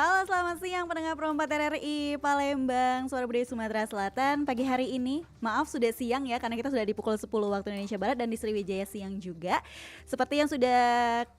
Halo, selamat siang pendengar Perempat RRI Palembang, Suara Budaya Sumatera Selatan. Pagi hari ini, maaf sudah siang ya, karena kita sudah di pukul 10 waktu Indonesia Barat dan di Sriwijaya siang juga. Seperti yang sudah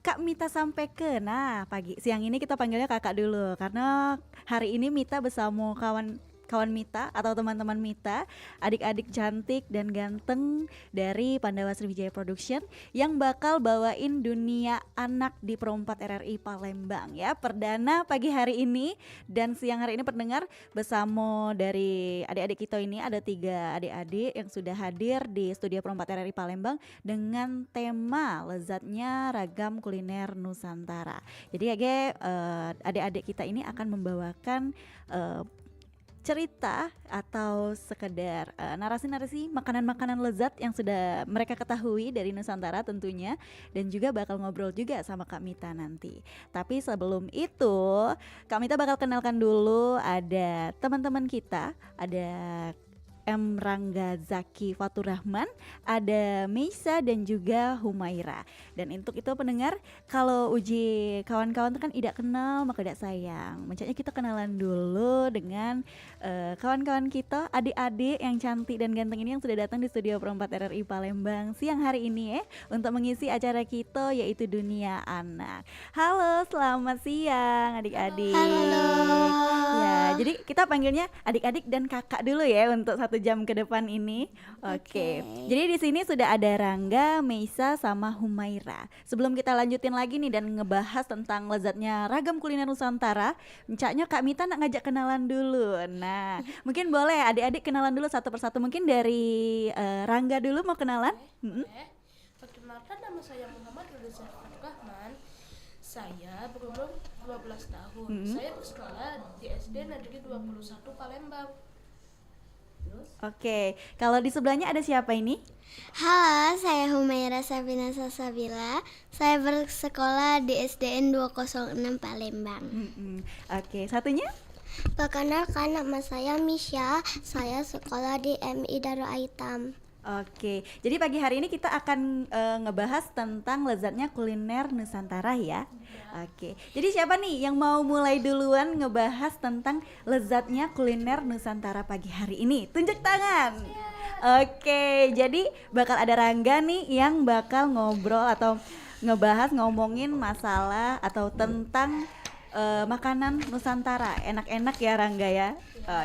Kak Mita sampaikan, nah siang ini kita panggilnya kakak dulu, karena hari ini Mita bersama kawan Mita atau teman-teman Mita, adik-adik cantik dan ganteng dari Pandawa Sriwijaya Production yang bakal bawain dunia anak di Perempat RRI Palembang ya. Perdana pagi hari ini dan siang hari ini pendengar bersama dari adik-adik kita ini ada 3 adik-adik yang sudah hadir di studio Perempat RRI Palembang dengan tema lezatnya ragam kuliner Nusantara. Jadi adik-adik kita ini akan membawakan cerita atau sekedar narasi-narasi makanan-makanan lezat yang sudah mereka ketahui dari Nusantara tentunya, dan juga bakal ngobrol juga sama Kak Mita nanti. Tapi sebelum itu Kak Mita bakal kenalkan dulu ada teman-teman kita, ada Rangga Zaki Fatur Rahman, ada Meisa dan juga Humaira. Dan untuk itu pendengar, kalau uji kawan-kawan itu kan tidak kenal maka tidak sayang. Mencaknya kita kenalan dulu dengan kawan-kawan kita, adik-adik yang cantik dan ganteng ini yang sudah datang di studio Perempat RRI Palembang siang hari ini ya, untuk mengisi acara kita yaitu Dunia Anak. Halo, selamat siang adik-adik. Halo. Ya, jadi kita panggilnya adik-adik dan kakak dulu ya untuk 1 jam ke depan ini. Oke. Jadi di sini sudah ada Rangga, Meisa sama Humaira. Sebelum kita lanjutin lagi nih dan ngebahas tentang lezatnya ragam kuliner Nusantara, encaknya Kak Mita nak ngajak kenalan dulu. Nah, mungkin boleh adik-adik kenalan dulu satu persatu. Mungkin dari Rangga dulu mau kenalan? Perkenalkan, nama saya Muhammad Reza Fatur Rahman. Saya berumur 12 tahun. Saya bersekolah di SD Negeri 21 Palembang. Oke, kalau di sebelahnya ada siapa ini? Halo, saya Humaira Sabina Sasabila. Saya bersekolah di SDN 206 Palembang. Oke, satunya? Perkenalkan, nama saya Misha. Saya sekolah di MI Darul Aitam. Oke, jadi pagi hari ini kita akan ngebahas tentang lezatnya kuliner Nusantara ya. Oke, jadi siapa nih yang mau mulai duluan ngebahas tentang lezatnya kuliner Nusantara pagi hari ini? Tunjuk tangan. Oke, jadi bakal ada Rangga nih yang bakal ngobrol atau ngomongin masalah atau tentang makanan Nusantara. Enak-enak ya Rangga ya.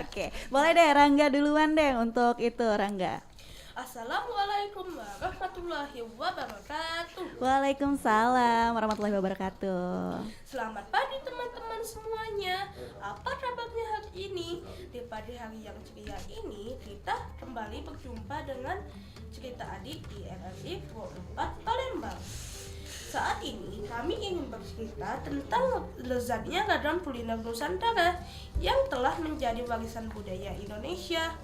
Oke, boleh deh Rangga duluan deh untuk itu Rangga. Assalamualaikum warahmatullahi wabarakatuh. Waalaikumsalam warahmatullahi wabarakatuh. Selamat pagi teman-teman semuanya. Apa kabarnya hari ini? Di pagi hari yang ceria ini, kita kembali berjumpa dengan cerita adik di RRI 24 Palembang. Saat ini kami ingin bercerita tentang lezatnya ragam kuliner Nusantara yang telah menjadi warisan budaya Indonesia.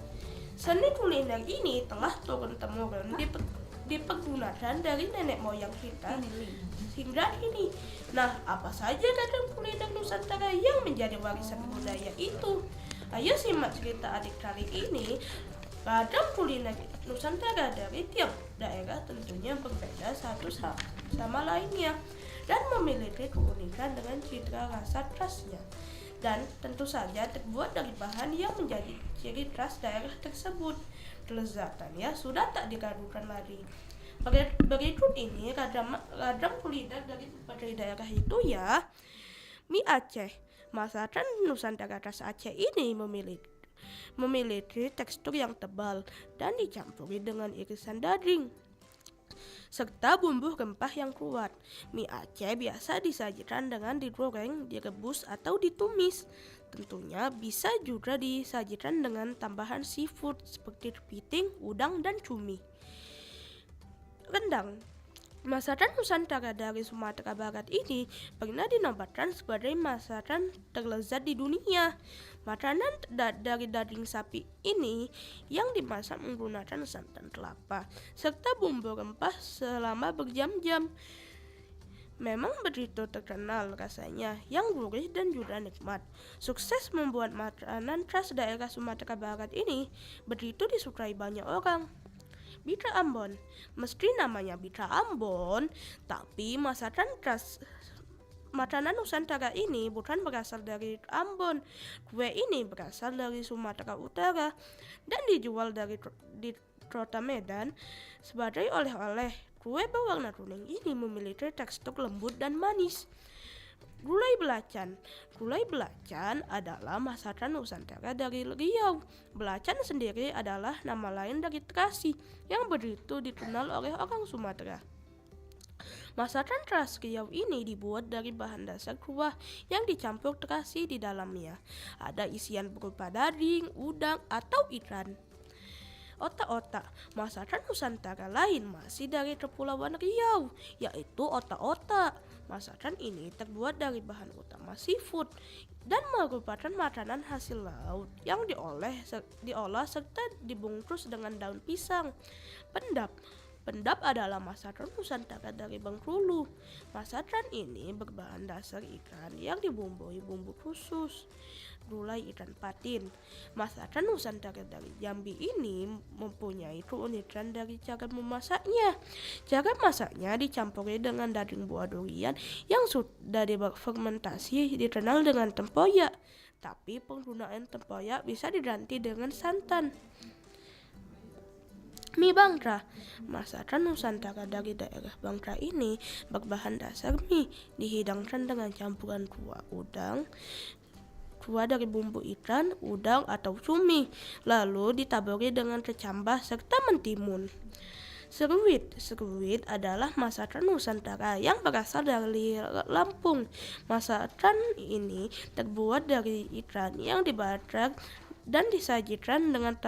Seni kuliner ini telah turun-temurun dipergunakan dari nenek moyang kita hingga kini. Nah, apa saja ragam kuliner Nusantara yang menjadi warisan budaya itu? Ayo simak cerita adik kali ini. Ragam kuliner Nusantara dari tiap daerah tentunya berbeda satu sama lainnya dan memiliki keunikan dengan citra rasa khasnya, dan tentu saja terbuat dari bahan yang menjadi ciri khas daerah tersebut. Kelezatannya sudah tak diragukan lagi. Berikut ini ragam kuliner dari berbagai daerah itu ya. Mie Aceh. Masakan Nusantara khas Aceh ini memiliki tekstur yang tebal dan dicampuri dengan irisan daging serta bumbu rempah yang kuat. Mie Aceh biasa disajikan dengan digoreng, direbus, atau ditumis. Tentunya bisa juga disajikan dengan tambahan seafood seperti kepiting, udang, dan cumi. Rendang. Masakan Nusantara dari Sumatera Barat ini pernah dinobatkan sebagai masakan terlezat di dunia. Makanan dari daging sapi ini yang dimasak menggunakan santan kelapa serta bumbu rempah selama berjam-jam. Memang begitu terkenal rasanya yang gurih dan juga nikmat. Sukses membuat makanan khas daerah Sumatera Barat ini begitu disukai banyak orang. Bika Ambon. Meski namanya Bika Ambon, tapi masakan khas makanan Nusantara ini bukan berasal dari Ambon. Kue ini berasal dari Sumatera Utara dan dijual di kota Medan sebagai oleh-oleh. Kue berwarna kuning ini memiliki tekstur lembut dan manis. Gulai belacan. Gulai belacan adalah masakan Nusantara dari Riau. Belacan sendiri adalah nama lain dari terasi yang begitu dikenal oleh orang Sumatera. Masakan khas Riau ini dibuat dari bahan dasar kuah yang dicampur terasi di dalamnya. Ada isian berupa daging, udang, atau ikan. Otak-otak. Masakan Nusantara lain masih dari Kepulauan Riau, yaitu otak-otak. Masakan ini terbuat dari bahan utama seafood dan merupakan makanan hasil laut yang diolah serta dibungkus dengan daun pisang. Pendap. Pendap adalah masakan Nusantara dari Bengkulu. Masakan ini berbahan dasar ikan yang dibumbui bumbu khusus. Gulai ikan patin. Masakan Nusantara dari Jambi ini mempunyai keunikan dari cara memasaknya. Cara masaknya dicampuri dengan daging buah durian yang sudah difermentasi dikenal dengan tempoyak. Tapi penggunaan tempoyak bisa diganti dengan santan. Mie Bangka. Masakan Nusantara dari daerah Bangka ini berbahan dasar mie, dihidangkan dengan campuran kuah dari bumbu ikan, udang, atau cumi, lalu ditaburi dengan kecambah serta mentimun. Seruit. Seruit adalah masakan Nusantara yang berasal dari Lampung. Masakan ini terbuat dari ikan yang dibakar dan disajikan dengan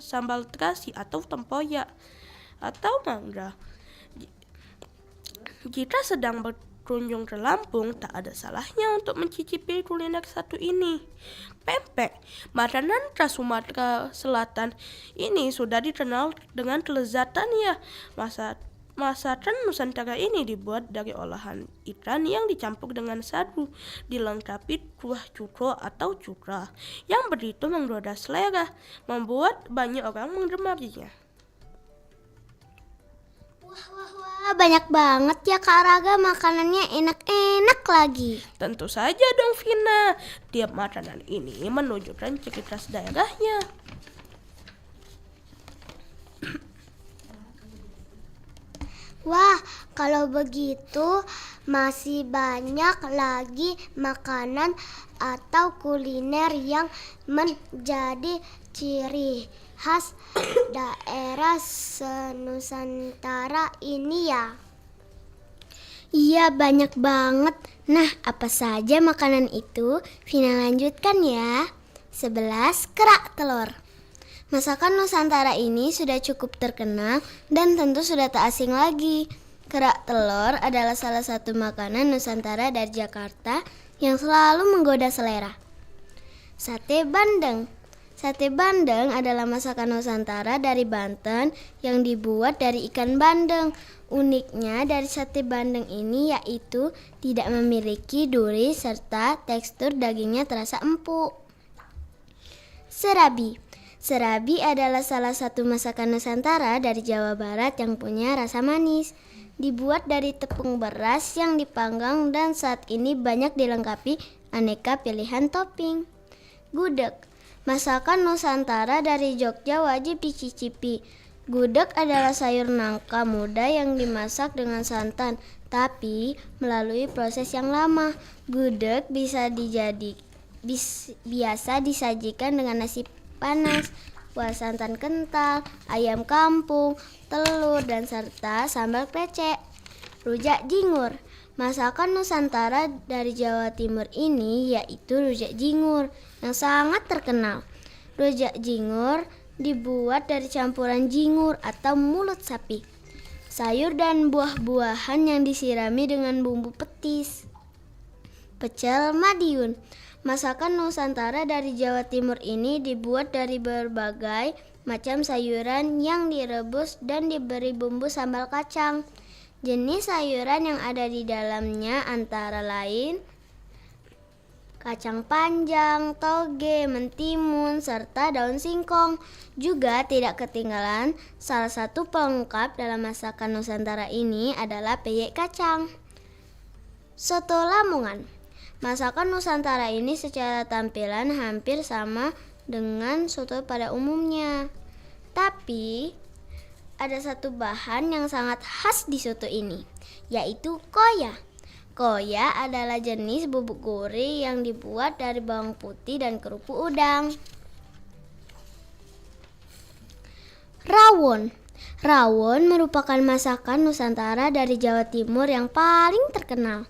sambal terasi atau tempoyak atau mangga. Jika sedang berkunjung ke Lampung, tak ada salahnya untuk mencicipi kuliner satu ini. Pempek. Makanan khas Sumatera Selatan ini sudah dikenal dengan kelezatannya. Masakan Nusantara ini dibuat dari olahan ikan yang dicampur dengan sagu, dilengkapi kuah cuko atau cukra yang begitu menggoda selera, membuat banyak orang menggemarinya. Wah, banyak banget ya Kak Raga, makanannya enak-enak lagi. Tentu saja dong Vina, tiap makanan ini menunjukkan ciri khas daerahnya. Wah, kalau begitu masih banyak lagi makanan atau kuliner yang menjadi ciri khas daerah Nusantara ini ya. Iya, banyak banget. Nah, apa saja makanan itu? Vina lanjutkan ya. 11. Kerak telur. Masakan Nusantara ini sudah cukup terkenal dan tentu sudah tak asing lagi. Kerak telur adalah salah satu makanan Nusantara dari Jakarta yang selalu menggoda selera. Sate bandeng. Sate bandeng adalah masakan Nusantara dari Banten yang dibuat dari ikan bandeng. Uniknya dari sate bandeng ini yaitu tidak memiliki duri serta tekstur dagingnya terasa empuk. Serabi. Serabi adalah salah satu masakan Nusantara dari Jawa Barat yang punya rasa manis. Dibuat dari tepung beras yang dipanggang dan saat ini banyak dilengkapi aneka pilihan topping. Gudeg. Masakan Nusantara dari Jogja wajib dicicipi. Gudeg adalah sayur nangka muda yang dimasak dengan santan, tapi melalui proses yang lama. Gudeg biasa disajikan dengan nasi panas, kuah santan kental, ayam kampung, telur, dan serta sambal krecek. Rujak jingur. Masakan Nusantara dari Jawa Timur ini yaitu rujak jingur yang sangat terkenal. Rujak jingur dibuat dari campuran jingur atau mulut sapi, sayur dan buah-buahan yang disirami dengan bumbu petis. Pecel Madiun. Masakan Nusantara dari Jawa Timur ini dibuat dari berbagai macam sayuran yang direbus dan diberi bumbu sambal kacang. Jenis sayuran yang ada di dalamnya antara lain kacang panjang, toge, mentimun, serta daun singkong. Juga tidak ketinggalan salah satu pelengkap dalam masakan Nusantara ini adalah peyek kacang. Soto Lamongan. Masakan Nusantara ini secara tampilan hampir sama dengan soto pada umumnya. Tapi ada satu bahan yang sangat khas di soto ini, yaitu koya. Koya adalah jenis bubuk gurih yang dibuat dari bawang putih dan kerupuk udang. Rawon. Rawon merupakan masakan Nusantara dari Jawa Timur yang paling terkenal.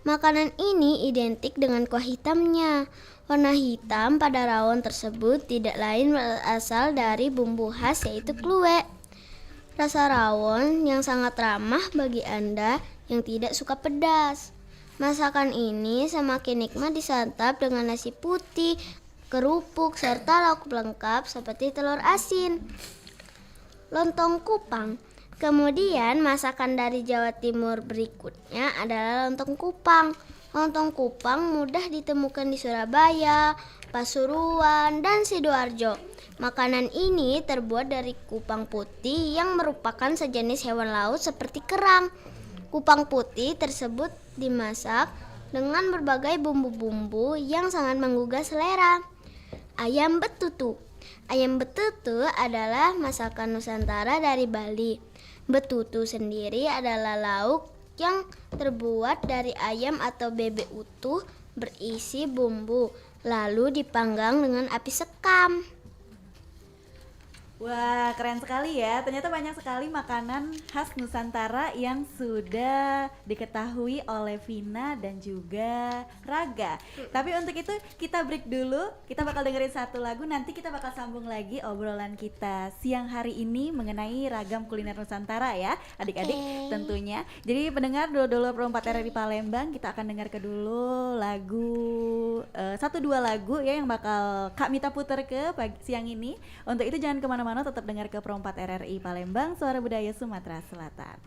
Makanan ini identik dengan kuah hitamnya. Warna hitam pada rawon tersebut tidak lain berasal dari bumbu khas yaitu kluwek. Rasa rawon yang sangat ramah bagi Anda yang tidak suka pedas. Masakan ini semakin nikmat disantap dengan nasi putih, kerupuk, serta lauk pelengkap seperti telur asin. Lontong kupang. Kemudian masakan dari Jawa Timur berikutnya adalah lontong kupang. Lontong kupang mudah ditemukan di Surabaya, Pasuruan, dan Sidoarjo. Makanan ini terbuat dari kupang putih yang merupakan sejenis hewan laut seperti kerang. Kupang putih tersebut dimasak dengan berbagai bumbu-bumbu yang sangat menggugah selera. Ayam betutu. Ayam betutu adalah masakan Nusantara dari Bali. Betutu sendiri adalah lauk yang terbuat dari ayam atau bebek utuh berisi bumbu, lalu dipanggang dengan api sekam. Wah, keren sekali ya. Ternyata banyak sekali makanan khas Nusantara yang sudah diketahui oleh Vina dan juga Raga. Tapi untuk itu kita break dulu. Kita bakal dengerin satu lagu, nanti kita bakal sambung lagi obrolan kita siang hari ini mengenai ragam kuliner Nusantara ya, adik-adik tentunya. Jadi pendengar dulu Pro 4 RRI Palembang, kita akan dengar ke dulu lagu satu dua lagu ya yang bakal Kak Mita puter ke siang ini. Untuk itu jangan kemana-mana, tetap dengar ke Pro 4 RRI Palembang, Suara Budaya Sumatera Selatan.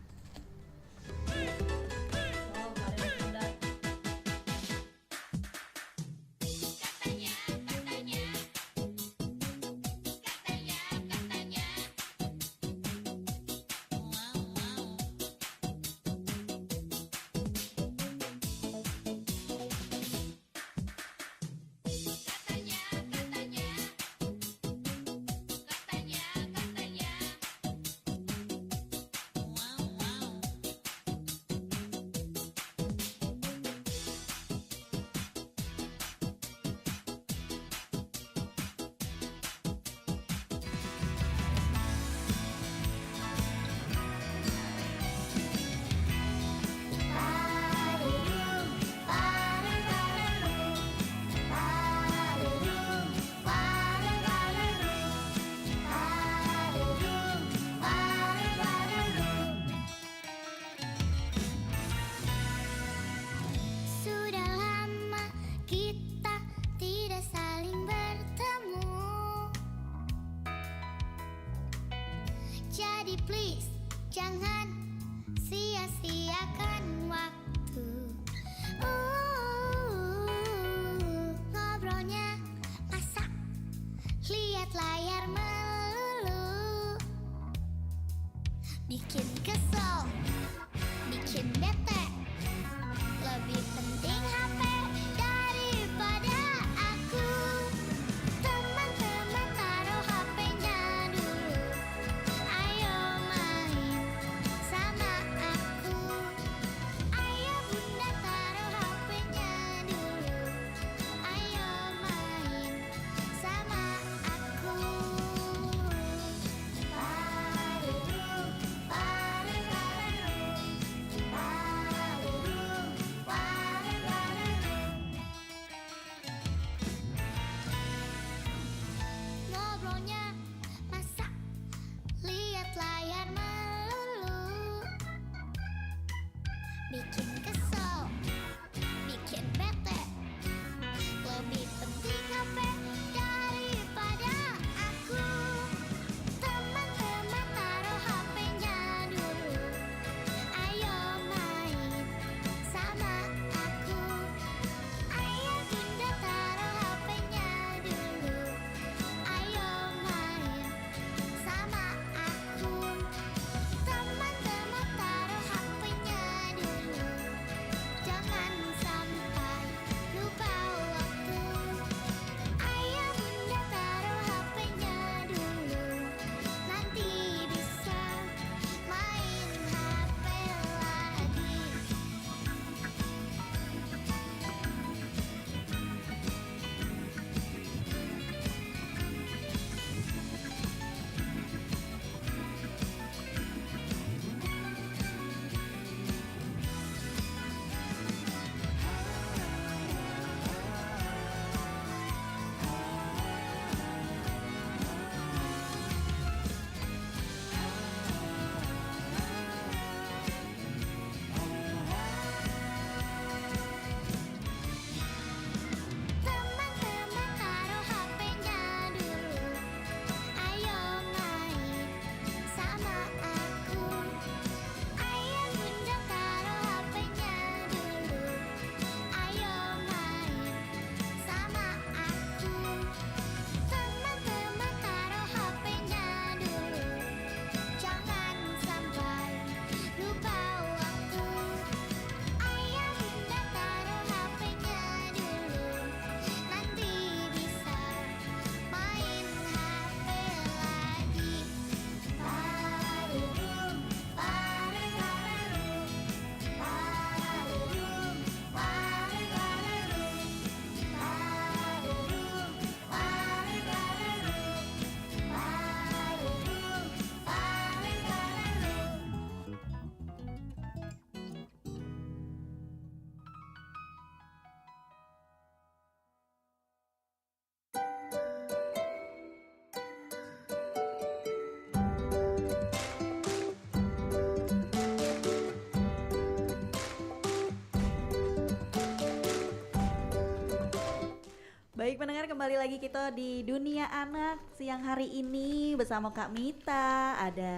Baik pendengar, kembali lagi kita di Dunia Anak siang hari ini bersama Kak Mita, ada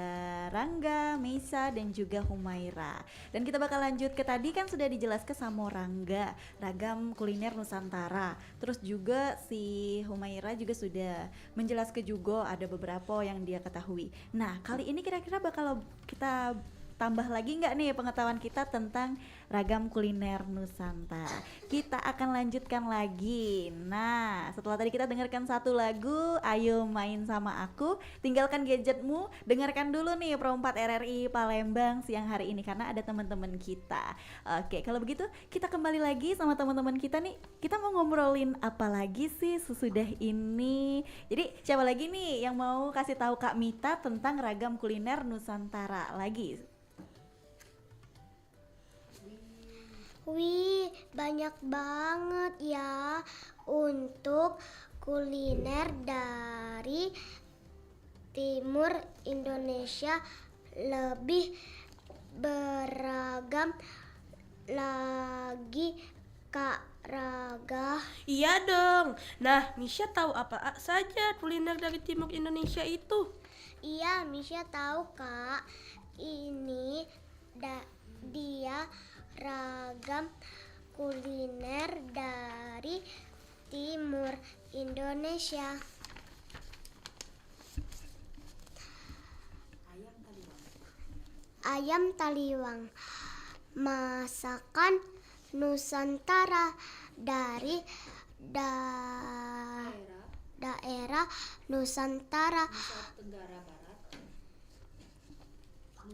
Rangga, Meisa, dan juga Humaira. Dan kita bakal lanjut ke tadi kan sudah dijelaskan sama Rangga, ragam kuliner Nusantara. Terus juga si Humaira juga sudah menjelaskan juga ada beberapa yang dia ketahui. Nah kali ini kira-kira bakal kita tambah lagi nggak nih pengetahuan kita tentang ragam kuliner Nusantara. Kita akan lanjutkan lagi. Nah, setelah tadi kita dengarkan satu lagu, Ayo Main Sama Aku, tinggalkan gadgetmu, dengarkan dulu nih Perempat RRI Palembang siang hari ini karena ada teman-teman kita. Oke, kalau begitu kita kembali lagi sama teman-teman kita nih. Kita mau ngobrolin apa lagi sih sesudah ini? Jadi siapa lagi nih yang mau kasih tahu Kak Mita tentang ragam kuliner Nusantara lagi? Wih, banyak banget ya untuk kuliner dari timur Indonesia, lebih beragam lagi Kak Raga. Iya dong. Nah, Misha tahu apa saja kuliner dari timur Indonesia itu? Iya, Misha tahu Kak. Ini dia ragam kuliner dari timur Indonesia. Ayam taliwang, masakan Nusantara dari daerah Nusantara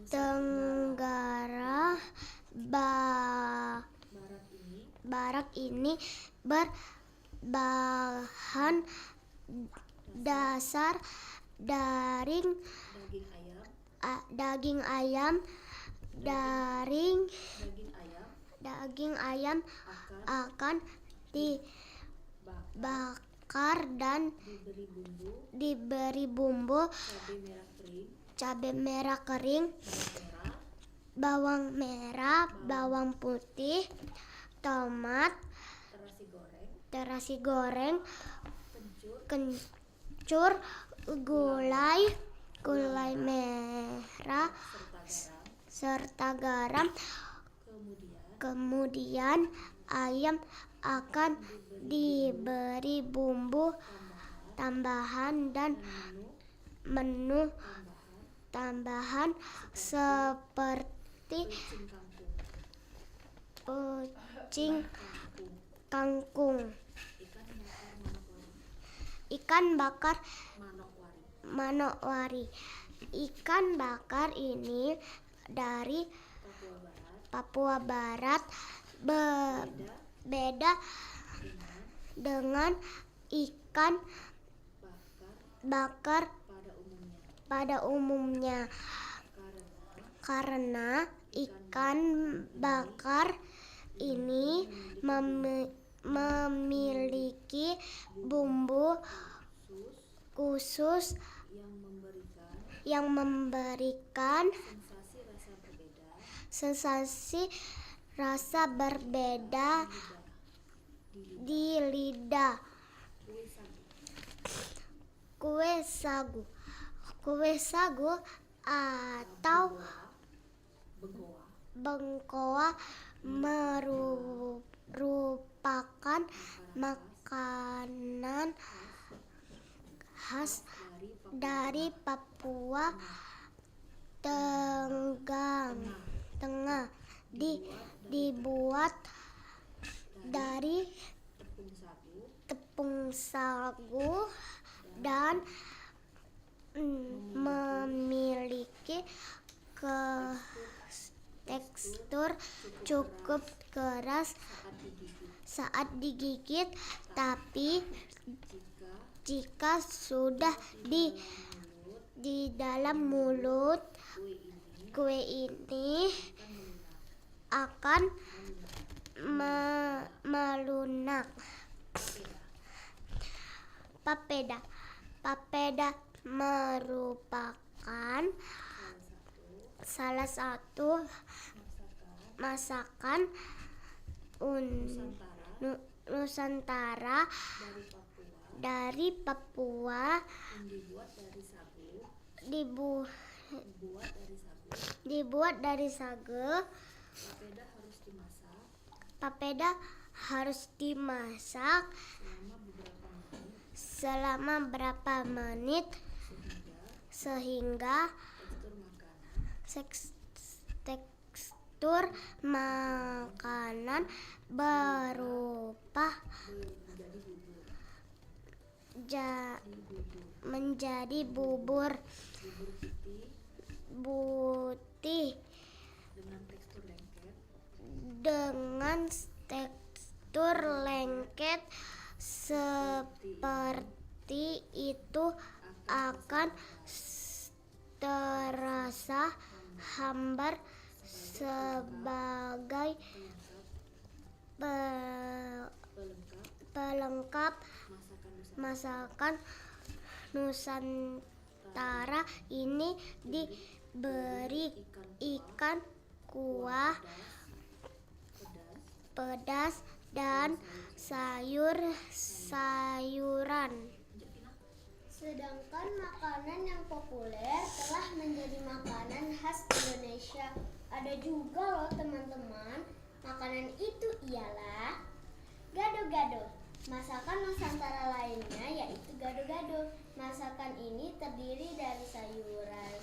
Tenggara Barat ini berbahan dasar daging ayam. Daging ayam akan dibakar dan diberi bumbu cabai merah kering, bawang merah, bawang putih, tomat, terasi goreng, kencur, gulai merah, serta garam. Kemudian ayam akan diberi bumbu tambahan dan menu tambahan seperti kucing kangkung, ikan bakar manokwari. Ikan bakar ini dari Papua Barat, beda dengan ikan bakar pada umumnya karena ikan bakar ini memiliki bumbu khusus yang memberikan sensasi rasa berbeda di lidah. Kue sagu atau bengkoa merupakan makanan khas dari Papua Tengah. Dibuat dari tepung sagu dan memiliki tekstur cukup keras saat digigit, tapi jika sudah di dalam mulut, kue ini akan melunak. Papeda merupakan salah satu masakan Nusantara dari Papua, dibuat dari sagu. Papeda harus dimasak selama berapa menit sehingga tekstur makanan berubah menjadi bubur putih dengan tekstur lengket. Seperti itu akan terasa hambar sebagai pelengkap masakan Nusantara. Ini diberi ikan kuah pedas dan sayur-sayuran. Sedangkan makanan yang populer telah menjadi makanan khas Indonesia. Ada juga loh teman-teman, makanan itu ialah gado-gado. Masakan Nusantara lainnya yaitu gado-gado. Masakan ini terdiri dari sayuran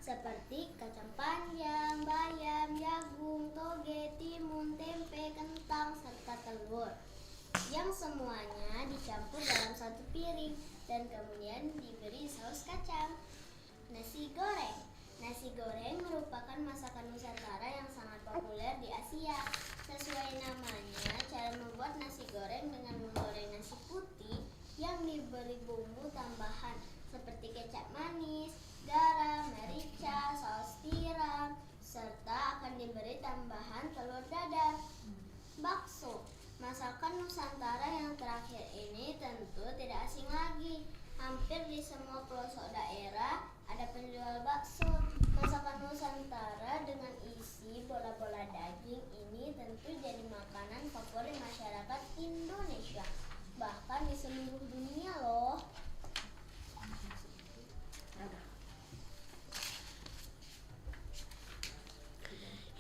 seperti kacang panjang, bayam, jagung, toge, timun, tempe, kentang, serta telur, yang semuanya dicampur dalam satu piring dan kemudian diberi saus kacang. Nasi goreng. Nasi goreng merupakan masakan Nusantara yang sangat populer di Asia. Sesuai namanya, cara membuat nasi goreng dengan menggoreng nasi putih yang diberi bumbu tambahan seperti kecap manis, garam, merica, saus tiram, serta akan diberi tambahan telur dadar. Bakso. Masakan Nusantara yang terakhir ini tentu tidak asing lagi. Hampir di semua pelosok daerah ada penjual bakso. Masakan Nusantara dengan isi bola-bola daging ini tentu jadi makanan favorit masyarakat Indonesia, bahkan di seluruh dunia loh.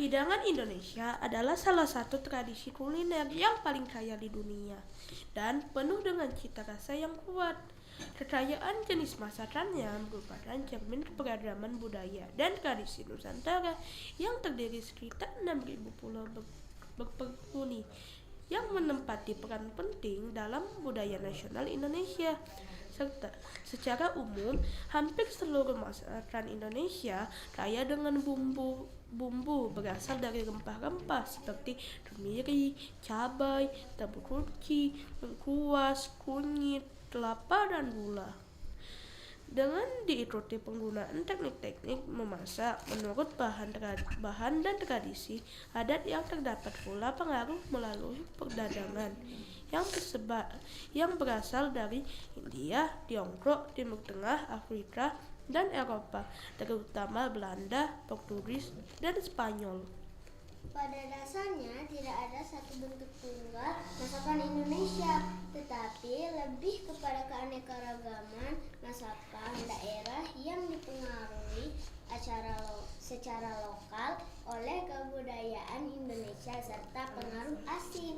Hidangan Indonesia adalah salah satu tradisi kuliner yang paling kaya di dunia dan penuh dengan cita rasa yang kuat. Kekayaan jenis masakannya merupakan cermin keberagaman budaya dan tradisi Nusantara yang terdiri sekitar 6.000 pulau berpenghuni yang menempati peran penting dalam budaya nasional Indonesia. Serta secara umum, hampir seluruh masakan Indonesia kaya dengan bumbu berasal dari rempah-rempah seperti kemiri, cabai, tabu kunci, lengkuas, kunyit, kelapa, dan gula. Dengan diikuti penggunaan teknik-teknik memasak menurut bahan dan tradisi adat, yang terdapat pula pengaruh melalui perdagangan yang berasal dari India, Tiongkok, Timur Tengah, Afrika, dan Eropa, terutama Belanda, Portugis, dan Spanyol. Pada dasarnya tidak ada satu bentuk tunggal masakan Indonesia, tetapi lebih kepada keanekaragaman masakan daerah yang dipengaruhi secara lokal oleh kebudayaan Indonesia serta pengaruh asing.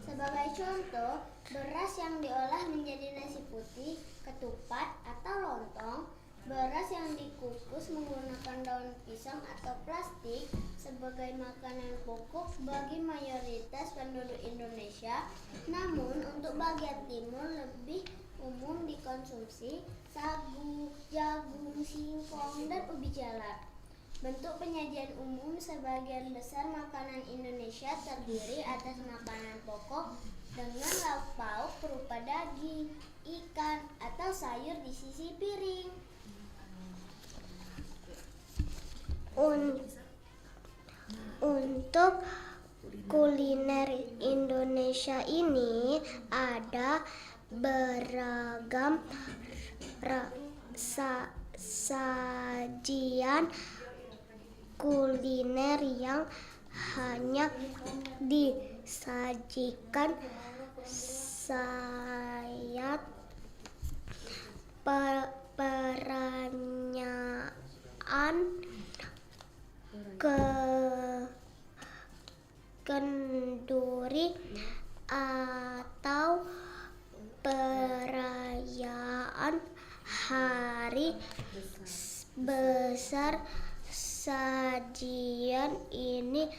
Sebagai contoh, beras yang diolah menjadi nasi putih, ketupat atau lontong, beras yang dikukus menggunakan daun pisang atau plastik sebagai makanan pokok bagi mayoritas penduduk Indonesia. Namun untuk bagian timur lebih umum dikonsumsi sagu, jagung, singkong, dan ubi jalar. Bentuk penyajian umum sebagian besar makanan Indonesia terdiri atas makanan pokok dengan lauk pauk berupa daging, ikan, atau sayur di sisi piring. Untuk kuliner Indonesia ini ada beragam sajian kuliner yang hanya disajikan sayat peranyaan ke kenduri atau perayaan hari besar. Sajian ini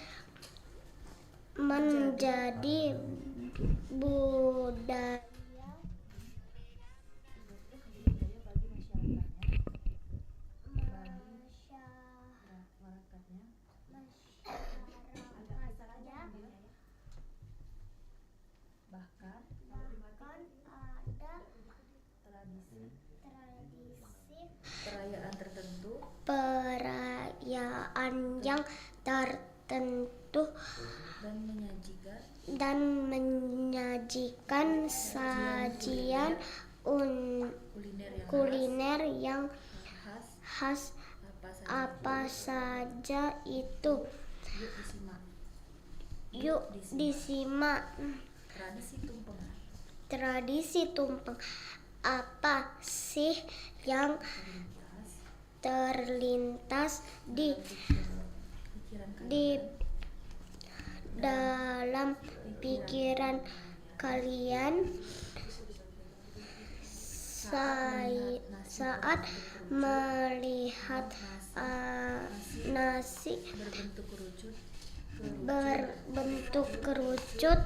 menjadi budaya bahkan ada tradisi perayaan yang tertentu dan menyajikan sajian kuliner yang khas. Apa saja itu? Yuk disimak. Tradisi tumpeng. Apa sih yang terlintas di dalam pikiran kalian saat melihat nasi berbentuk kerucut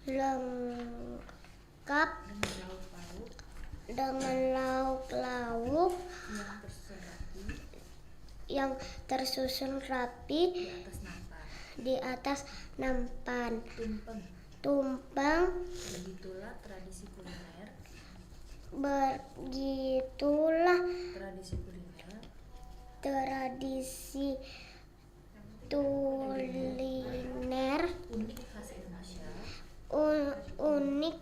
lengkap dengan lauk-lauk yang tersusun rapi di atas nampan. Tumpeng. Begitulah tradisi kuliner unik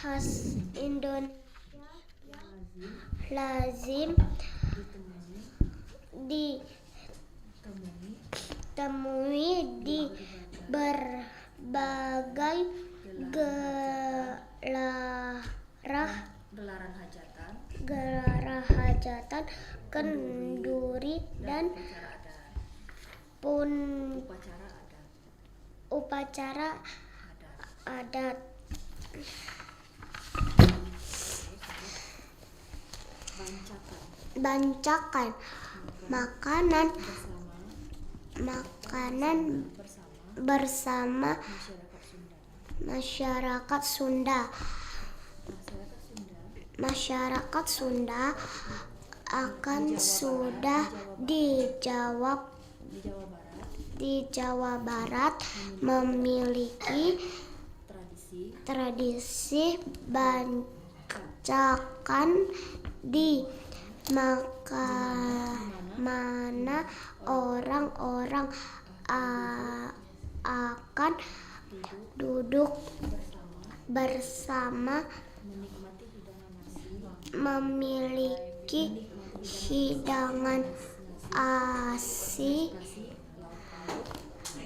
khas Indonesia yang lazim ditemui di berbagai gelaran hajatan, kenduri, dan upacara adat. Bancakan makanan bersama masyarakat Sunda. Masyarakat Sunda akan sudah di Jawa Barat memiliki tradisi bancakan di mana orang-orang akan duduk bersama memiliki hidangan nasi,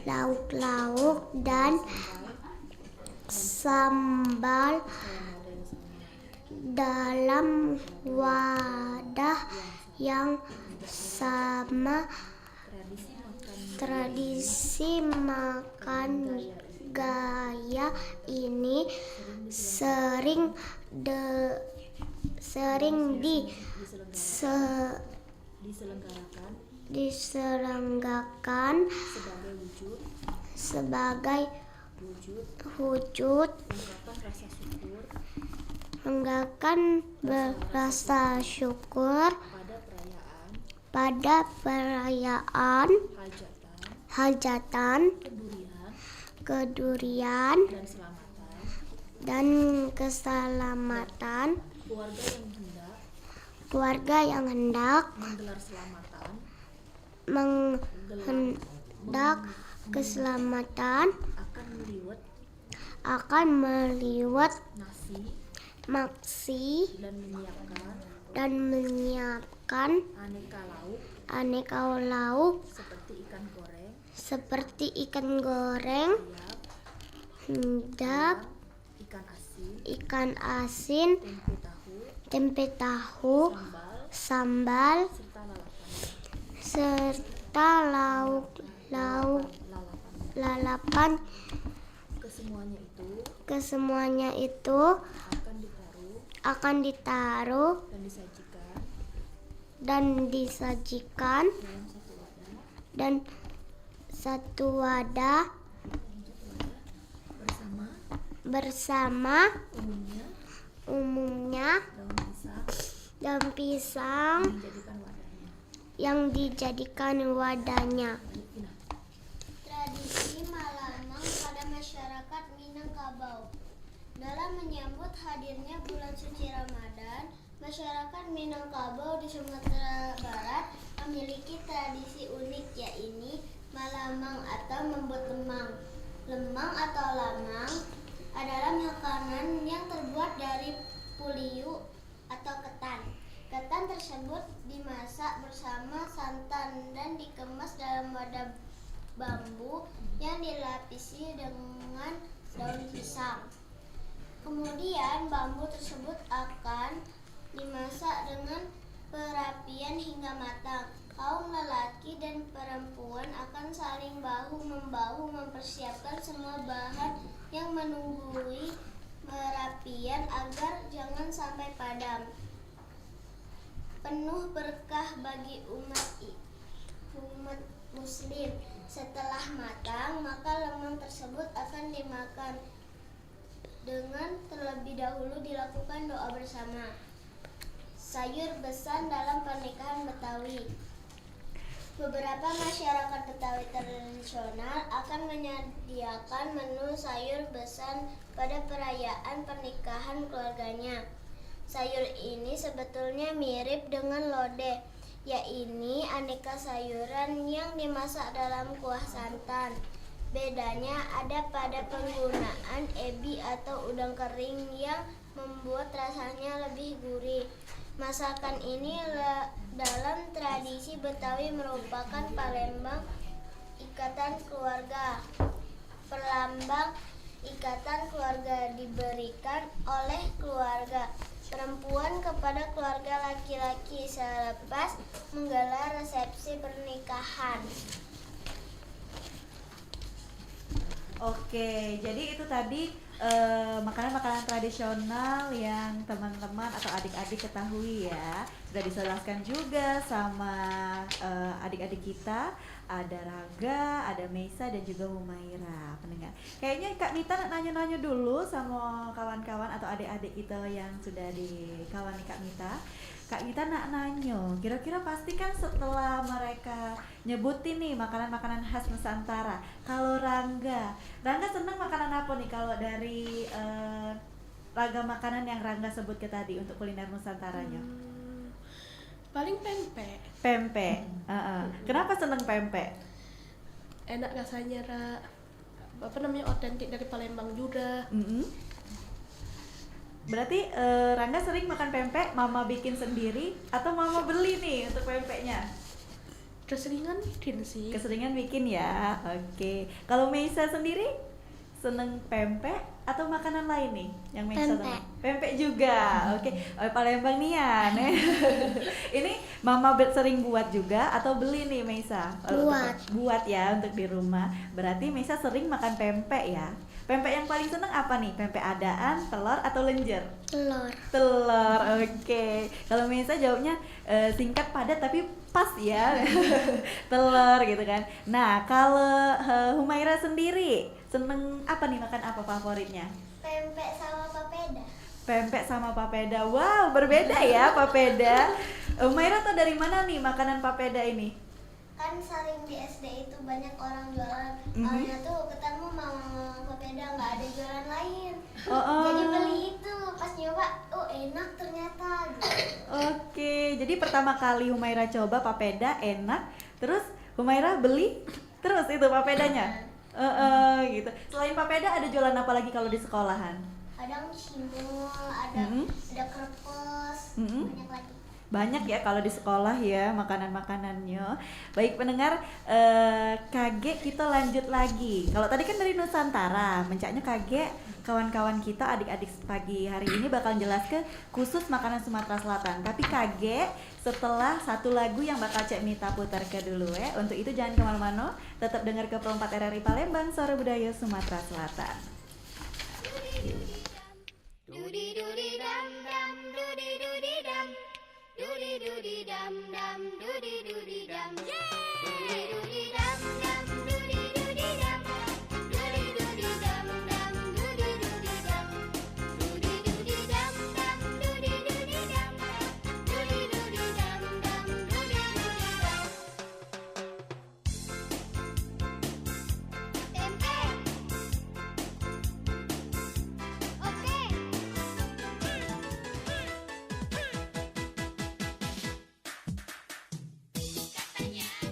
lauk-lauk, dan sambal dalam wadah yang sama. Tradisi makan gaya ini sering diselenggarakan sebagai wujud mengungkapkan rasa syukur pada perayaan hajatan, kedurian, dan keselamatan. Keluarga yang hendak keselamatan akan meliwat maksi dan menyiapkan aneka lauk seperti ikan goreng, Hendak, ikan asin, tempe tahu, sambal, serta lauk lalapan. Kesemuanya itu akan ditaruh dan disajikan dan satu wadah bersama umumnya daun pisang yang dijadikan wadahnya. Tradisi Malamang pada masyarakat Minangkabau. Dalam menyambut hadirnya bulan suci Ramadan, masyarakat Minangkabau di Sumatera Barat memiliki tradisi unik, yaitu malamang atau membuat lemang. Lemang atau lamang adalah makanan yang terbuat dari puliu atau ketan. Ketan tersebut dimasak bersama santan dan dikemas dalam wadah bambu yang dilapisi dengan daun pisang. Kemudian bambu tersebut akan dimasak dengan perapian hingga matang. Kaum lelaki dan perempuan akan saling bahu-membahu mempersiapkan semua bahan yang menunggui perapian agar jangan sampai padam. Penuh berkah bagi umat muslim. Setelah matang, maka lemang tersebut akan dimakan. Dengan terlebih dahulu dilakukan doa bersama. Sayur besan dalam pernikahan Betawi. Beberapa masyarakat Betawi tradisional akan menyediakan menu sayur besan pada perayaan pernikahan keluarganya. Sayur ini sebetulnya mirip dengan lodeh, yaitu aneka sayuran yang dimasak dalam kuah santan. Bedanya ada pada penggunaan ebi atau udang kering yang membuat rasanya lebih gurih. Masakan ini dalam tradisi Betawi merupakan palembang ikatan keluarga. Perlambang ikatan keluarga diberikan oleh keluarga perempuan kepada keluarga laki-laki selepas menggelar resepsi pernikahan. Oke, jadi itu tadi makanan-makanan tradisional yang teman-teman atau adik-adik ketahui ya. Sudah dijelaskan juga sama adik-adik kita. Ada Raga, ada Meisa dan juga Humaira pendengar. Kayaknya Kak Nita nanya-nanya dulu sama kawan-kawan atau adik-adik kita yang sudah dikawani Kak Nita. Kak Nita nanya, kira-kira pasti kan setelah mereka nyebutin nih makanan-makanan khas Nusantara. Kalau Rangga seneng makanan apa nih kalau dari ragam makanan yang Rangga sebut ke tadi untuk kuliner Nusantaranya? Paling pempek. Pempek. Kenapa seneng pempek? Enak rasanya, otentik dari Palembang juga. Berarti Rangga sering makan pempek, mama bikin sendiri atau mama beli nih untuk pempeknya? Keseringan bikin sih. Keseringan bikin ya. Oke. Kalau Meisa sendiri seneng pempek atau makanan lain nih yang Meisa seneng? Pempek juga. Oke. Palembang Nian. Ini mama sering buat juga atau beli nih Meisa? Buat ya untuk di rumah. Berarti Meisa sering makan pempek ya. Pempek yang paling seneng apa nih? Pempek adaan, telur atau lenjer? Telur, oke. Kalau Meisa jawabnya singkat padat tapi pas ya. Telur gitu kan. Nah, kalau Humaira sendiri seneng apa nih, makan apa favoritnya? Pempek sama papeda. Pempek sama papeda. Wow, berbeda ya papeda. Humaira tuh dari mana nih makanan papeda ini? Kan sering di SD itu banyak orang jualan. Awalnya tuh ketemu mau papeda, nggak ada jualan lain. Jadi beli itu, pas nyoba, enak ternyata gitu. Oke, jadi pertama kali Humaira coba papeda enak, terus Humaira beli terus itu papedanya. Gitu. Selain papeda ada jualan apa lagi kalau di sekolahan? Kadang cimol, ada krepes, banyak lagi. Banyak ya kalau di sekolah ya makanan-makanannya. Baik pendengar, KG kita lanjut lagi. Kalau tadi kan dari Nusantara, mencaknya kaget kawan-kawan kita adik-adik pagi hari ini bakal jelas ke khusus makanan Sumatera Selatan. Tapi kaget setelah satu lagu yang bakal Cek Mita putar ke dulu ya. Untuk itu jangan kemana-mana, tetap dengar ke Pro 4 RRI Palembang, Suara Budaya Sumatera Selatan. Dudi dudi dam dam dudi dudi dam dudi dudi dam dam dudi dudi dam dudi dudi dam dam dudi dudi dam dudi dudi dam dam dudi dudi dam dudi dudi dam dam dudi dudi dam dudi dudi dam dam dudi dudi dam tempe oke katanya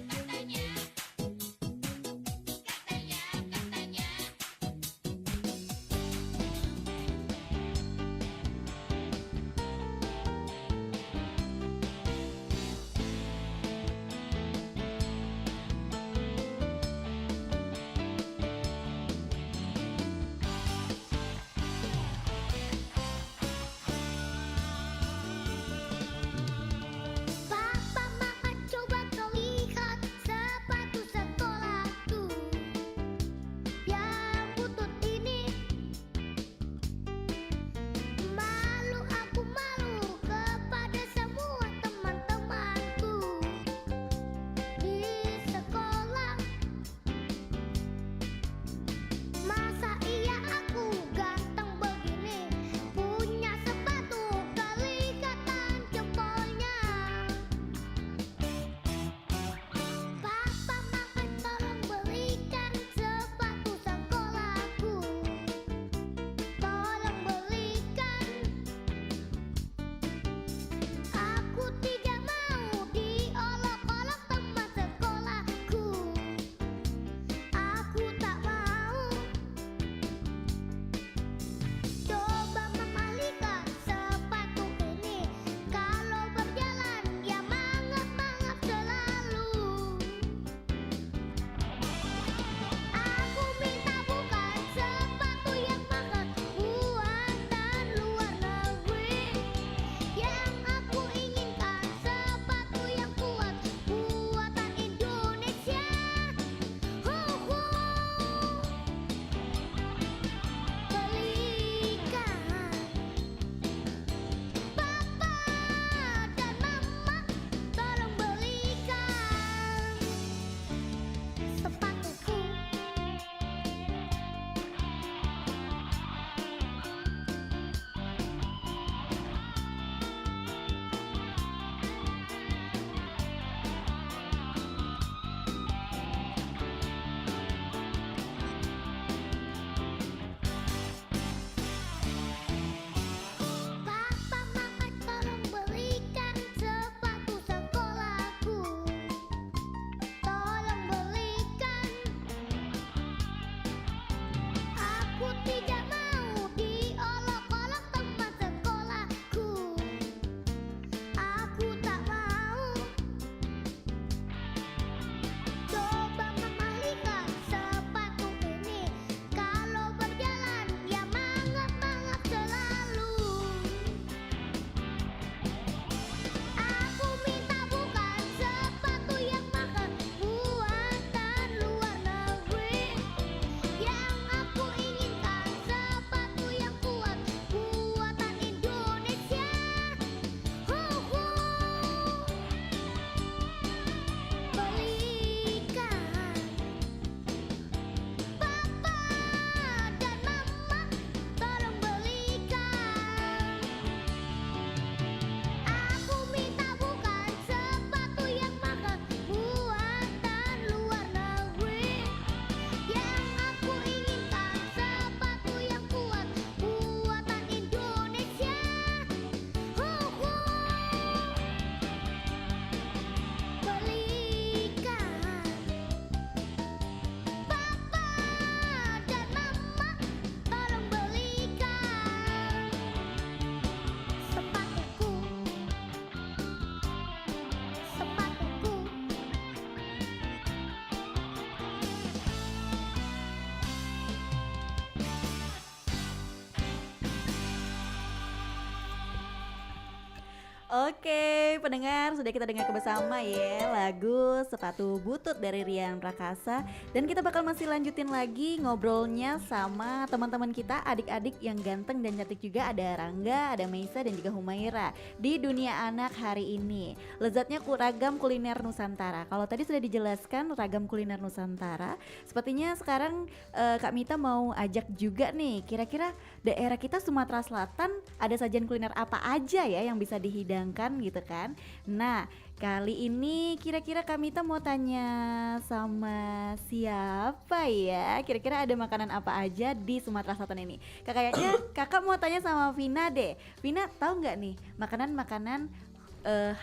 Oke, pendengar, sudah kita dengar bersama ya lagu Sepatu Butut dari Rian Prakasa. Dan kita bakal masih lanjutin lagi ngobrolnya sama teman-teman kita, adik-adik yang ganteng dan cantik juga. Ada Rangga, ada Meisa dan juga Humaira di Dunia Anak hari ini. Lezatnya ragam kuliner Nusantara. Kalau tadi sudah dijelaskan ragam kuliner Nusantara, sepertinya sekarang Kak Mita mau ajak juga nih, kira-kira daerah kita Sumatera Selatan ada sajian kuliner apa aja ya yang bisa dihidangkan gitu kan. Nah, kali ini kira-kira Kak Mita mau tanya sama siapa ya? Kira-kira ada makanan apa aja di Sumatera Selatan ini? Kayaknya kakak mau tanya sama Vina deh. Vina tahu nggak nih makanan-makanan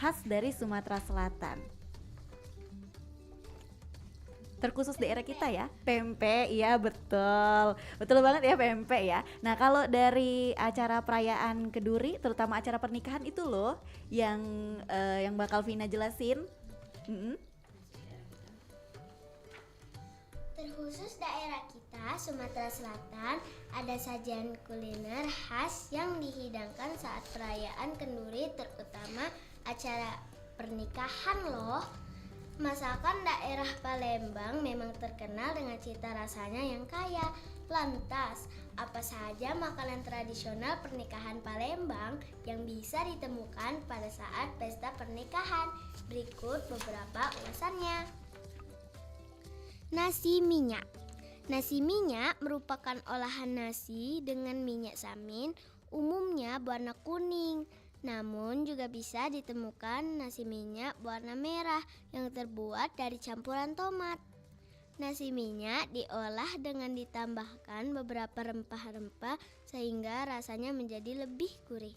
khas dari Sumatera Selatan? Terkhusus daerah kita ya, pempek, iya betul banget ya pempek ya. Nah kalau dari acara perayaan Keduri, terutama acara pernikahan itu loh, yang bakal Vina jelasin. Terkhusus daerah kita, Sumatera Selatan, ada sajian kuliner khas yang dihidangkan saat perayaan Kenduri, terutama acara pernikahan loh. Masakan daerah Palembang memang terkenal dengan cita rasanya yang kaya. Lantas, apa saja makanan tradisional pernikahan Palembang yang bisa ditemukan pada saat pesta pernikahan? Berikut beberapa ulasannya. Nasi minyak. Nasi minyak merupakan olahan nasi dengan minyak samin, umumnya berwarna kuning. Namun juga bisa ditemukan nasi minyak warna merah yang terbuat dari campuran tomat. Nasi minyak diolah dengan ditambahkan beberapa rempah-rempah sehingga rasanya menjadi lebih gurih.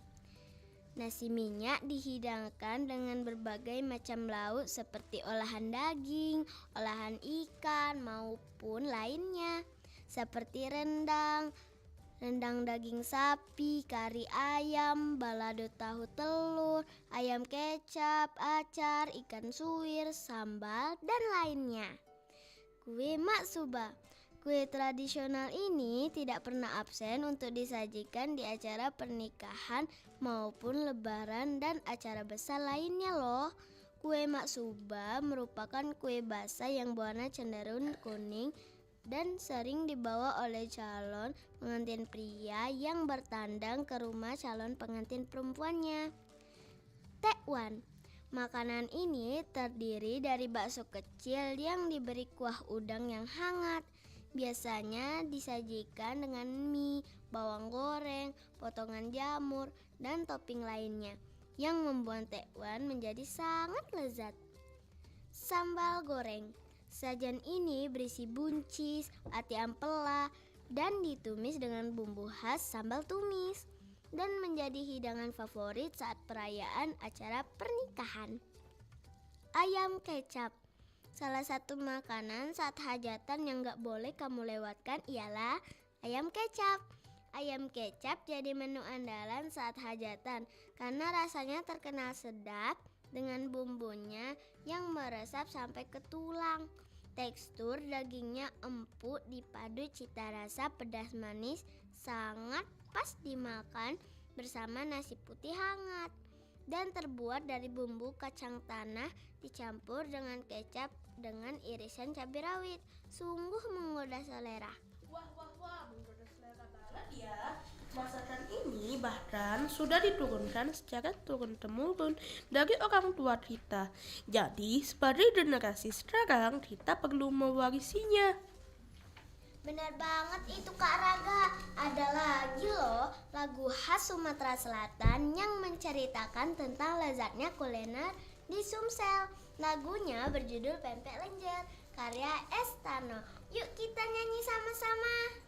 Nasi minyak dihidangkan dengan berbagai macam lauk seperti olahan daging, olahan ikan maupun lainnya seperti rendang daging sapi, kari ayam, balado tahu telur, ayam kecap, acar, ikan suwir, sambal, dan lainnya. Kue maksuba. Kue tradisional ini tidak pernah absen untuk disajikan di acara pernikahan maupun lebaran dan acara besar lainnya loh. Kue maksuba merupakan kue basah yang berwarna cenderung kuning dan sering dibawa oleh calon pengantin pria yang bertandang ke rumah calon pengantin perempuannya. Tekwan. Makanan ini terdiri dari bakso kecil yang diberi kuah udang yang hangat. Biasanya disajikan dengan mie, bawang goreng, potongan jamur, dan topping lainnya yang membuat tekwan menjadi sangat lezat. Sambal goreng. Sajian ini berisi buncis, ati ampela, dan ditumis dengan bumbu khas sambal tumis dan menjadi hidangan favorit saat perayaan acara pernikahan. Ayam kecap. Salah satu makanan saat hajatan yang gak boleh kamu lewatkan ialah ayam kecap. Ayam kecap jadi menu andalan saat hajatan karena rasanya terkenal sedap dengan bumbunya yang meresap sampai ke tulang. Tekstur dagingnya empuk dipadu cita rasa pedas manis, sangat pas dimakan bersama nasi putih hangat. Dan terbuat dari bumbu kacang tanah dicampur dengan kecap dengan irisan cabai rawit. Sungguh menggoda selera. Wah, menggoda selera banget ya. Masakan ini bahkan sudah diturunkan secara turun-temurun dari orang tua kita. Jadi, sebagai generasi sekarang, kita perlu mewarisinya. Benar banget itu Kak Raga. Ada lagi loh lagu khas Sumatera Selatan yang menceritakan tentang lezatnya kuliner di Sumsel. Lagunya berjudul Pempek Lenjer, karya Estano. Yuk kita nyanyi sama-sama.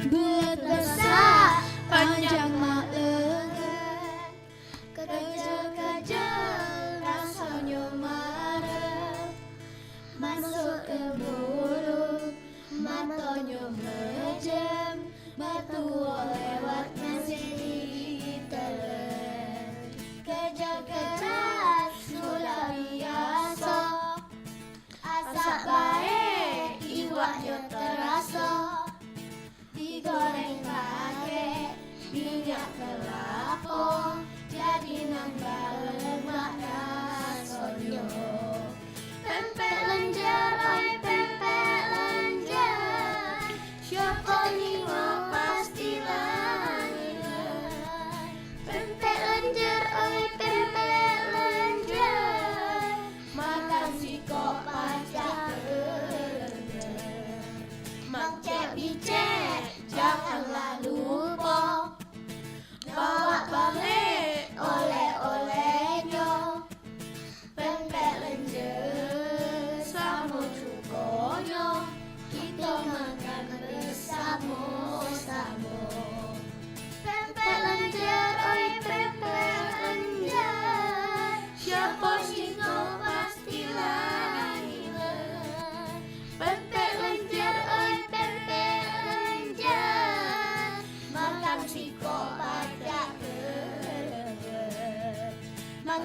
Bulat besar, panjang mak lengan, kejel-kejel rasanya marah, masuk ke mulut, matanya menjam, batu lewat nasi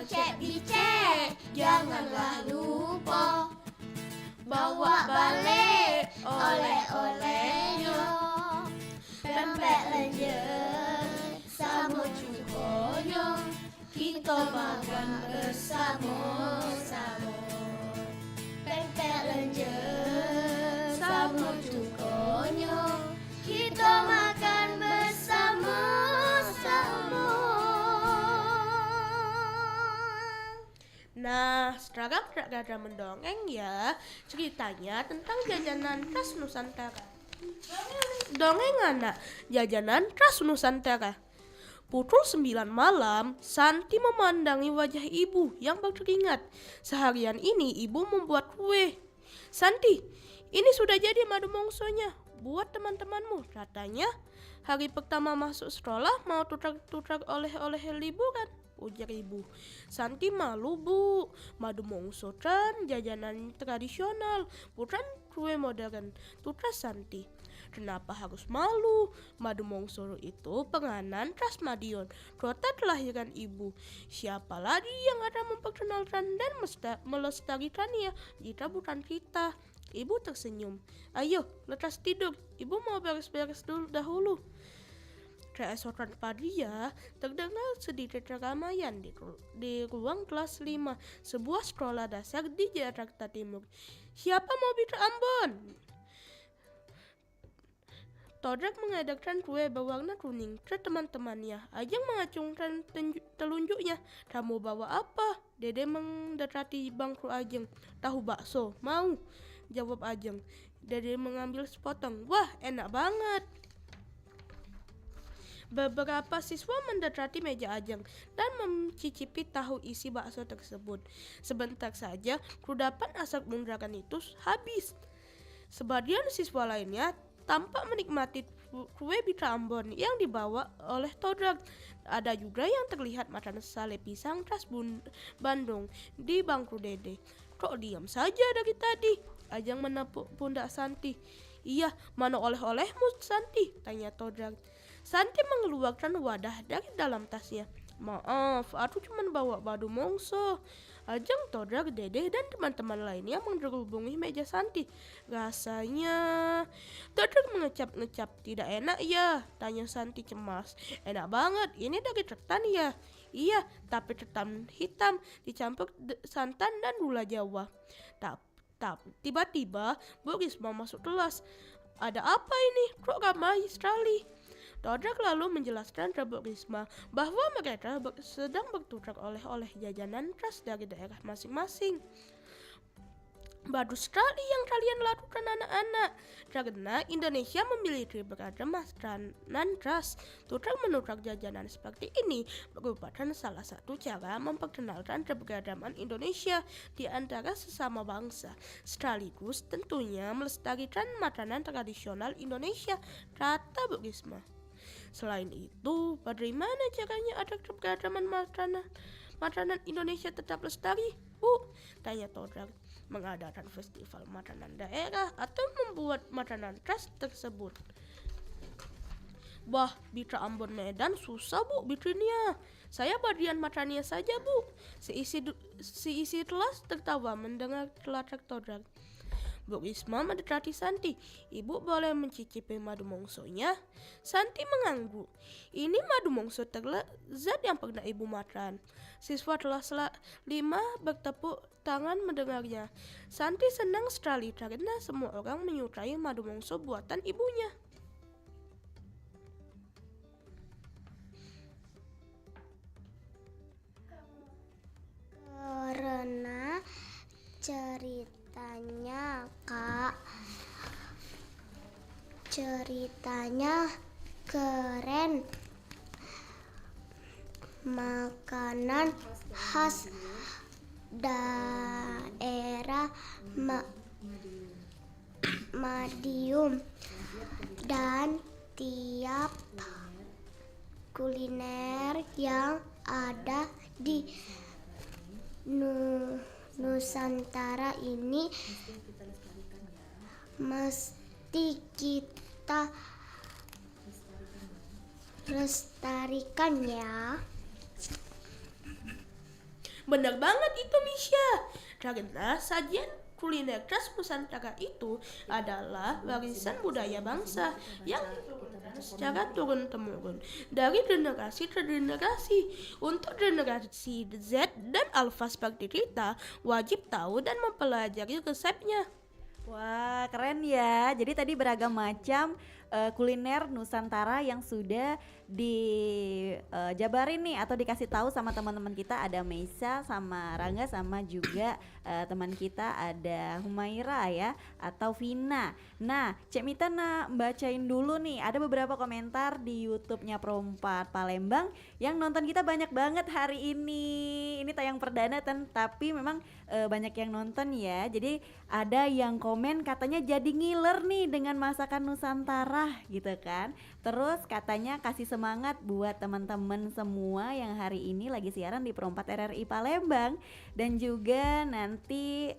Bicek, janganlah lupa bawa balik oleh-olehnya. Pempek lenjer sama cukonya, kita makan bersama-sama. Pempek lenjer sama cukonya, kita makan bersama-sama. Nah, sekarang Gada mendongeng ya. Ceritanya tentang jajanan khas Nusantara. Dongeng anak, jajanan khas Nusantara. Pukul 9 malam, Santi memandangi wajah ibu yang berkeringat. Seharian ini ibu membuat kue. Santi, ini sudah jadi madu mongsonya. Buat teman-temanmu, katanya. Hari pertama masuk sekolah mau tutak-tutak oleh-oleh liburan, ujar ibu. Santi malu, Bu. Madu mongso kan jajanan tradisional, bukan kue modern, tutas Santi. Kenapa harus malu? Madu mongso itu penganan khas Madiun, kota kelahiran ibu. Siapa lagi yang akan memperkenalkan dan melestarikannya jika bukan kita? Ibu tersenyum. Ayo, lekas tidur. Ibu mau beres-beres dahulu. Keesokan pagi ya, terdengar sedikit keramaian di ruang kelas 5, sebuah sekolah dasar di Jakarta Timur. Siapa mau bikin Ambon? Todrak mengedarkan kue berwarna kuning ke teman-temannya. Ajeng mengacungkan telunjuknya. Kamu bawa apa? Dede mendekati bangku Ajeng. Tahu bakso, mau? Jawab Ajeng. Dede mengambil sepotong. Wah, enak banget. Beberapa siswa mendekati meja Ajeng dan mencicipi tahu isi bakso tersebut. Sebentar saja, kudapan asap bundaran itu habis. Sebagian siswa lainnya tampak menikmati kue bika Ambon yang dibawa oleh Todrak. Ada juga yang terlihat makan sale pisang khas Bandung di bangku Dede. Kok diam saja dari tadi? Ajeng menepuk pundak Santi. Iya, mana oleh-olehmu Santi? Tanya Todrak. Santi mengeluarkan wadah dari dalam tasnya. Maaf, aku cuma bawa madu mongso. Ajeng, Todrak, Dede, dan teman-teman lainnya mengerubungi meja Santi. Rasanya... Todrak mengecap-ngecap. Tidak enak ya? Tanya Santi cemas. Enak banget, ini dari ketan ya? Iya, tapi ketan hitam dicampur santan dan gula Jawa. Tiba-tiba Bu Risma masuk kelas. Ada apa ini? Kok ramai sekali? Todrak lalu menjelaskan ke Bu Risma bahwa mereka sedang bertukar oleh-oleh jajanan khas dari daerah masing-masing. Bagus sekali yang kalian lakukan anak-anak, karena Indonesia memiliki beragam makanan khas. Tukar-menukar jajanan seperti ini merupakan salah satu cara memperkenalkan keberagaman Indonesia di antara sesama bangsa, sekaligus tentunya melestarikan makanan tradisional Indonesia, kata Bu Risma. Selain itu, bagaimana caranya agar keberagaman makanan Indonesia tetap lestari, Bu? Tanya Todrak. Mengadakan festival makanan daerah atau membuat makanan khas tersebut. Bah, bika Ambon Medan susah Bu bikinnya. Saya bagian makannya saja Bu. Seisi kelas tertawa mendengar kelakar Todrak. Bu Risma mendekati Santi. Ibu boleh mencicipi madu mongsonya? Santi mengangguk. Ini madu mongso terlezat yang pernah ibu makan. Siswa kelas 5 bertepuk tangan mendengarnya. Santi senang sekali karena semua orang menyukai madu mongso buatan ibunya. Karena ceritanya Kak, ceritanya keren. Makanan khas daerah Madiun dan tiap kuliner yang ada di Nusantara ini mesti kita lestarikan ya. Benar banget itu Misha. Karena sajian kuliner khas Nusantara itu adalah warisan budaya bangsa yang diturunkan secara turun-temurun dari generasi ke generasi. Untuk generasi Z dan Alpha seperti kita wajib tahu dan mempelajari resepnya. Wah, keren ya. Jadi tadi beragam macam kuliner Nusantara yang sudah dijabarin nih atau dikasih tahu sama teman-teman kita. Ada Meisa sama Rangga sama juga teman kita ada Humaira ya atau Vina. Nah, Cek Mita bacain dulu nih. Ada beberapa komentar di YouTube-nya Pro4 Palembang yang nonton kita banyak banget hari ini. Ini tayang perdana tapi memang banyak yang nonton ya. Jadi ada yang komen katanya jadi ngiler nih dengan masakan Nusantara gitu kan. Terus katanya kasih semangat buat teman-teman semua yang hari ini lagi siaran di Pro4 RRI Palembang. Dan juga nanti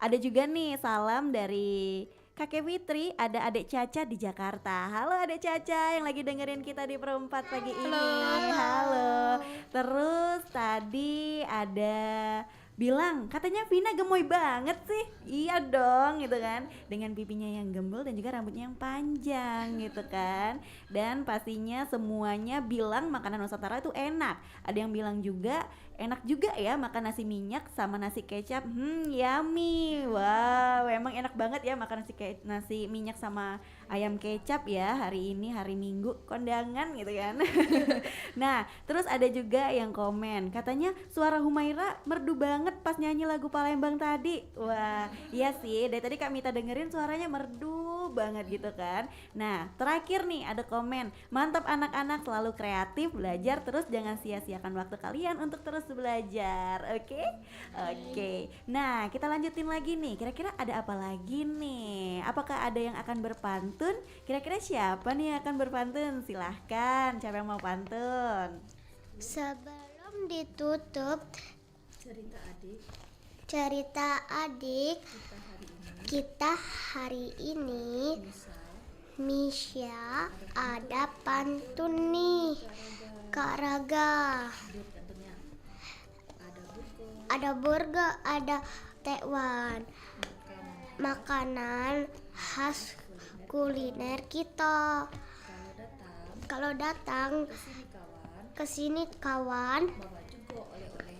ada juga nih salam dari Kakek Fitri, ada Adek Caca di Jakarta. Halo Adek Caca yang lagi dengerin kita di Pro4 pagi ini. Halo. Terus tadi ada bilang katanya Vina gemoy banget sih. Iya dong gitu kan, dengan pipinya yang gembel dan juga rambutnya yang panjang gitu kan. Dan pastinya semuanya bilang makanan Nusantara itu enak. Ada yang bilang juga enak juga ya makan nasi minyak sama nasi kecap. Yummy. Wow, emang enak banget ya makan nasi minyak sama ayam kecap ya hari ini, hari Minggu kondangan gitu kan. Nah, terus ada juga yang komen katanya suara Humaira merdu banget pas nyanyi lagu Palembang tadi. Wah, iya sih, dari tadi Kak Mita dengerin suaranya merdu banget gitu kan. Nah, terakhir nih ada komen, mantap anak-anak, selalu kreatif, belajar terus, jangan sia-siakan waktu kalian untuk terus belajar. Oke? Nah, kita lanjutin lagi nih. Kira-kira ada apa lagi nih? Apakah ada yang akan berpantun? Kira-kira siapa nih yang akan berpantun? Silahkan, siapa yang mau pantun? Sebelum ditutup cerita adik kita hari ini Misha ada pantun nih Kak Raga. Ada burger, ada tekwan, makanan khas kuliner kita. Kalau datang ke sini kawan,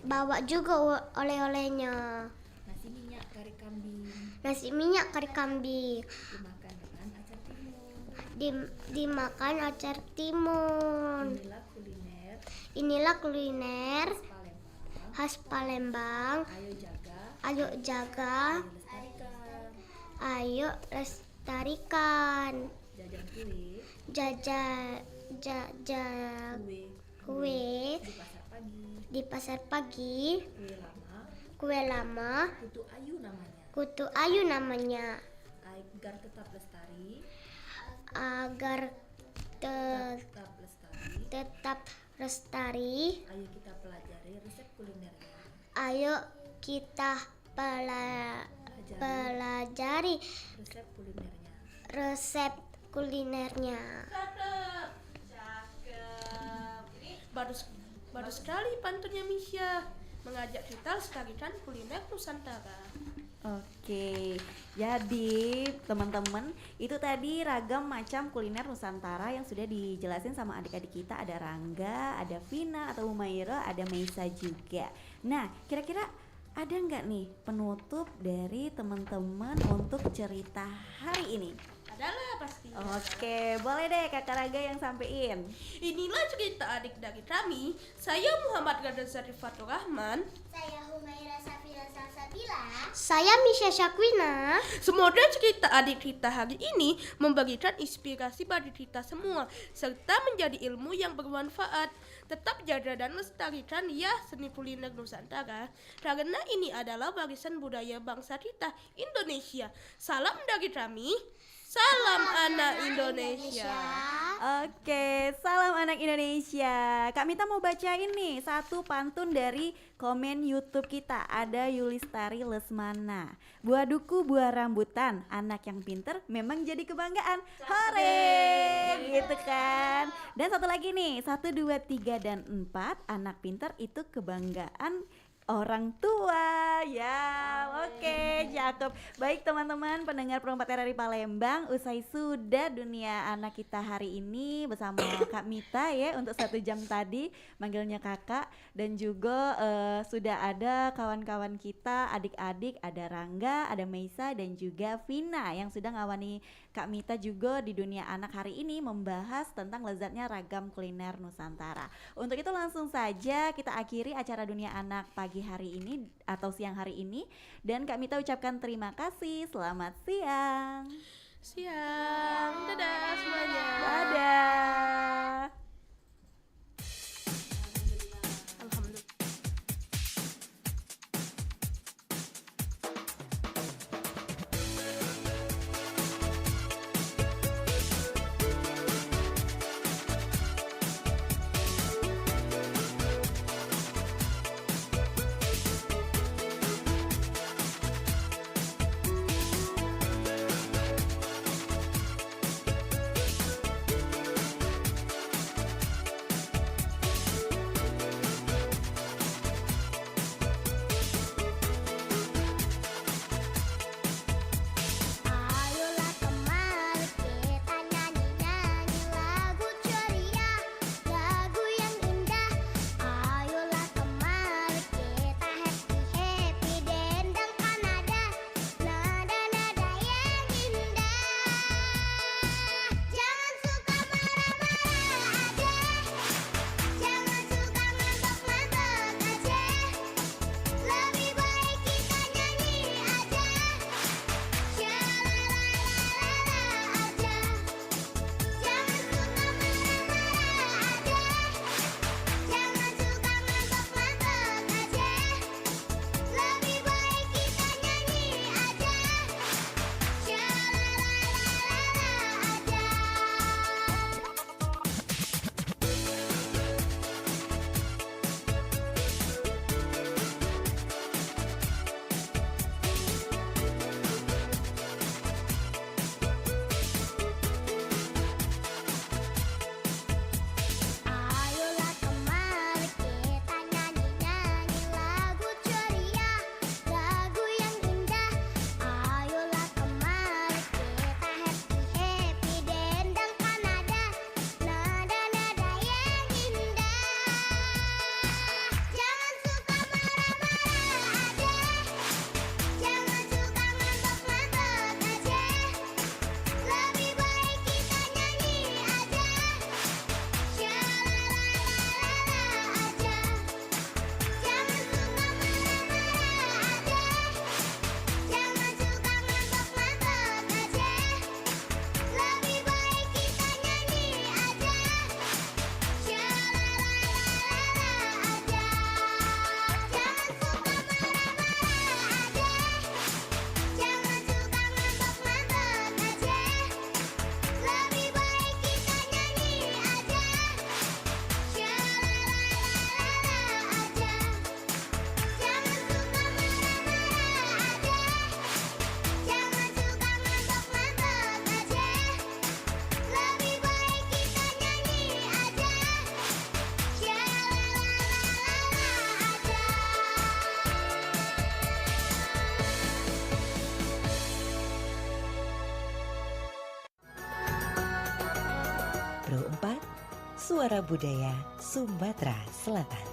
bawa juga oleh-olehnya. Nasi minyak kari kambing. Dimakan acar timun. Inilah kuliner khas Palembang. Ayo jaga. Ayo lestarikan. Jajan kue di pasar pagi. Kue lama. Kutu ayu namanya. Agar tetap lestari. Ayo kita pelajari resep kulinernya. Baru sekali pantunnya Misha mengajak kita lestarikan kuliner Nusantara. Oke, jadi teman-teman itu tadi ragam macam kuliner Nusantara yang sudah dijelasin sama adik-adik kita. Ada Rangga, ada Vina atau Humaira, ada Meisa juga. Nah, kira-kira ada nggak nih penutup dari teman-teman untuk cerita hari ini? Adalah pasti. Oke, boleh deh Kakak Raga yang sampein. Inilah cerita adik dari kami. Saya Muhammad Gadar Zarifatur Rahman. Saya Humaira Safira Salsabila. Saya Misha Syakwina. Semoga cerita adik kita hari ini memberikan inspirasi bagi kita semua serta menjadi ilmu yang bermanfaat. Tetap jaga dan lestarikan ya seni kuliner Nusantara karena ini adalah warisan budaya bangsa kita Indonesia. Salam dari kami. Salam anak Indonesia. Oke, salam anak Indonesia. Kak Mita mau bacain nih satu pantun dari komen YouTube kita. Ada Yulistari Lesmana. Buah duku, buah rambutan, anak yang pinter memang jadi kebanggaan. Hore, gitu kan. Dan satu lagi nih, 1, 2, 3, dan 4, anak pinter itu kebanggaan orang tua. Ya, oke, cakep. Baik teman-teman pendengar Pro 4 RRI Palembang, usai sudah dunia anak kita hari ini bersama Kak Mita ya untuk 1 jam tadi manggilnya kakak, dan juga sudah ada kawan-kawan kita, adik-adik, ada Rangga, ada Meisa, dan juga Vina yang sudah ngawani Kak Mita juga di dunia anak hari ini membahas tentang lezatnya ragam kuliner Nusantara. Untuk itu langsung saja kita akhiri acara dunia anak pagi hari ini atau siang hari ini, dan Kak Mita ucapkan terima kasih. Selamat siang. Siang. Dadah semuanya. Dadah. Alhamdulillah. Ayolah kemari kita nyanyi-nyanyi lagu ceria, lagu yang indah. Ayolah kemari kita happy-happy, dendangkan nada-nada yang indah. Jangan suka marah-marah aja, jangan suka ngambek-ngambek aja. Lebih baik kita nyanyi aja. Ayolah kemari kita nyanyi-nyanyi lagu ceria, lagu yang indah. Ayolah kemari kita happy-happy, dendangkan nada-nada yang indah. Jangan suka marah-marah aja, jangan suka ngambek-ngambek aja. Lebih baik kita nyanyi aja. Pro 4, Suara Budaya Sumatera Selatan.